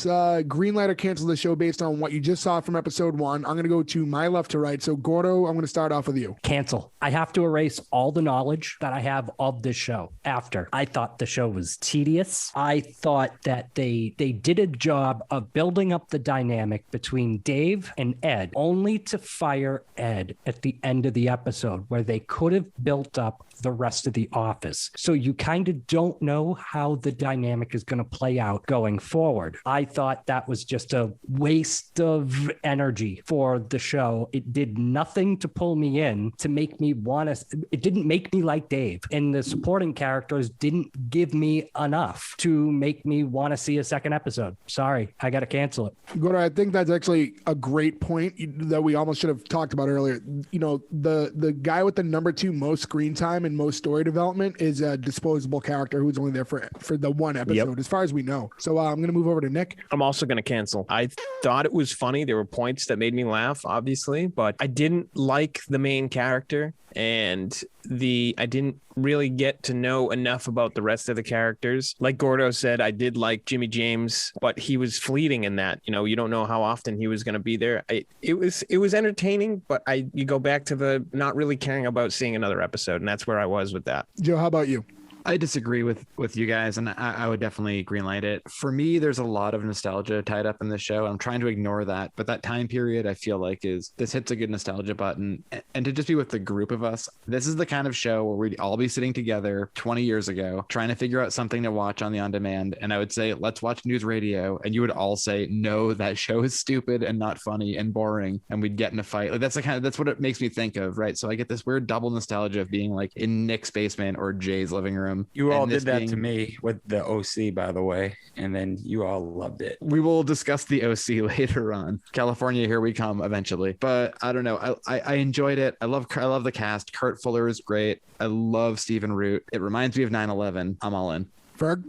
Green light or cancel the show based on what you just saw from episode 1. I'm going to go to my left to right. So Gordo, I'm going to start off with you. Cancel. I have to erase all the knowledge that I have of this show. After I thought the show was tedious. I thought that they did a job of building up the dynamic between Dave and Ed, only to fire Ed at the end of the episode, where they could have built up the rest of the office. So you kind of don't know how the dynamic is going to play out going forward. I thought that was just a waste of energy for the show. It did nothing to pull me in to make me want to. It didn't make me like Dave, and the supporting characters didn't give me enough to make me want to see a second episode. Sorry, I got to cancel it. Gordo, I think that's actually a great point that we almost should have talked about earlier. You know, the guy with the number 2 most screen time and most story development is a disposable character who's only there for the one episode, as far as we know. So I'm going to move over to Nick. I'm also going to cancel. I thought it was funny. There were points that made me laugh, obviously, but I didn't like the main character, and I didn't really get to know enough about the rest of the characters. Like Gordo said, I did like Jimmy James, but he was fleeting in that. You know, you don't know how often he was going to be there. It was entertaining, but you go back to the not really caring about seeing another episode, and that's where I was with that. Joe, how about you? I disagree with you guys, and I would definitely greenlight it. For me, there's a lot of nostalgia tied up in this show. I'm trying to ignore that, but that time period I feel like this hits a good nostalgia button. And to just be with the group of us, this is the kind of show where we'd all be sitting together 20 years ago trying to figure out something to watch on the on-demand. And I would say, let's watch News Radio, and you would all say, no, that show is stupid and not funny and boring, and we'd get in a fight. Like that's what it makes me think of, right? So I get this weird double nostalgia of being like in Nick's basement or Jay's living room. You all did that to me with the OC, by the way, and then you all loved it. We will discuss the OC later on. California, here we come eventually. But I don't know. I enjoyed it. I love the cast. Kurt Fuller is great. I love Stephen Root. It reminds me of 9/11. I'm all in. Ferg?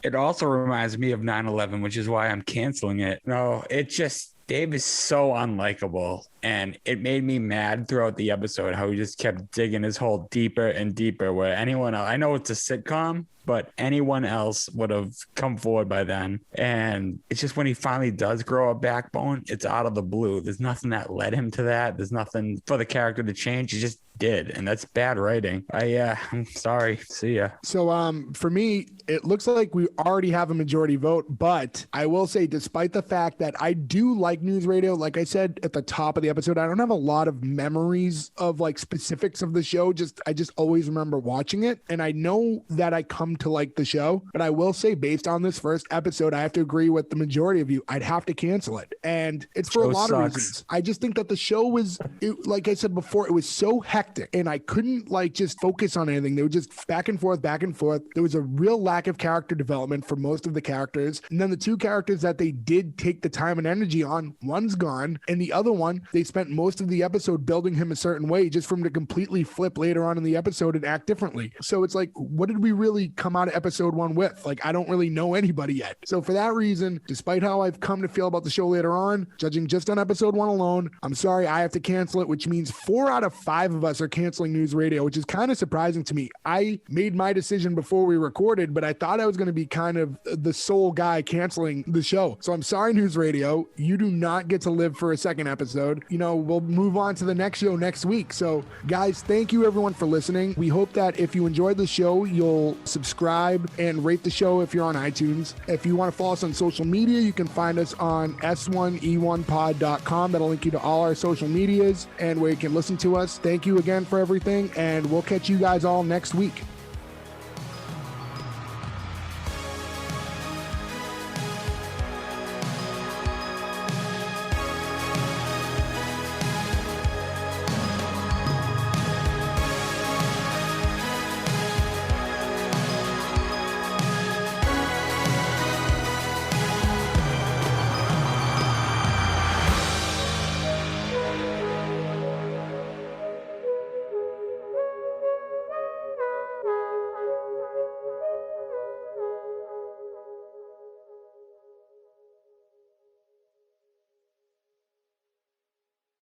It also reminds me of 9/11, which is why I'm canceling it. No, Dave is so unlikable, and it made me mad throughout the episode how he just kept digging his hole deeper and deeper, where anyone else, I know it's a sitcom, but anyone else would have come forward by then. And it's just when he finally does grow a backbone, it's out of the blue. There's nothing that led him to that. There's nothing for the character to change. He just did, and that's bad writing. I'm sorry. See ya. So for me, it looks like we already have a majority vote, but I will say, despite the fact that I do like News Radio, like I said at the top of the episode. I don't have a lot of memories of like specifics of the show. I just always remember watching it. And I know that I come to like the show, but I will say based on this first episode, I have to agree with the majority of you. I'd have to cancel it. And it's for a lot of reasons. I just think that the show was, like I said before, it was so hectic and I couldn't like just focus on anything. They were just back and forth, back and forth. There was a real lack of character development for most of the characters. And then the two characters that they did take the time and energy on, one's gone. And the other one, they spent most of the episode building him a certain way just for him to completely flip later on in the episode and act differently. So it's like, what did we really come out of episode 1 with? Like, I don't really know anybody yet. So for that reason, despite how I've come to feel about the show later on, judging just on episode 1 alone, I'm sorry, I have to cancel it, which means 4 out of 5 of us are canceling News Radio, which is kind of surprising to me. I made my decision before we recorded, but I thought I was going to be kind of the sole guy canceling the show. So I'm sorry, News Radio. You do not get to live for a second episode. You know, we'll move on to the next show next week. So guys, thank you everyone for listening. We hope that if you enjoyed the show, you'll subscribe and rate the show if you're on iTunes. If you want to follow us on social media, you can find us on S1E1pod.com. That'll link you to all our social medias and where you can listen to us. Thank you again for everything, and we'll catch you guys all next week.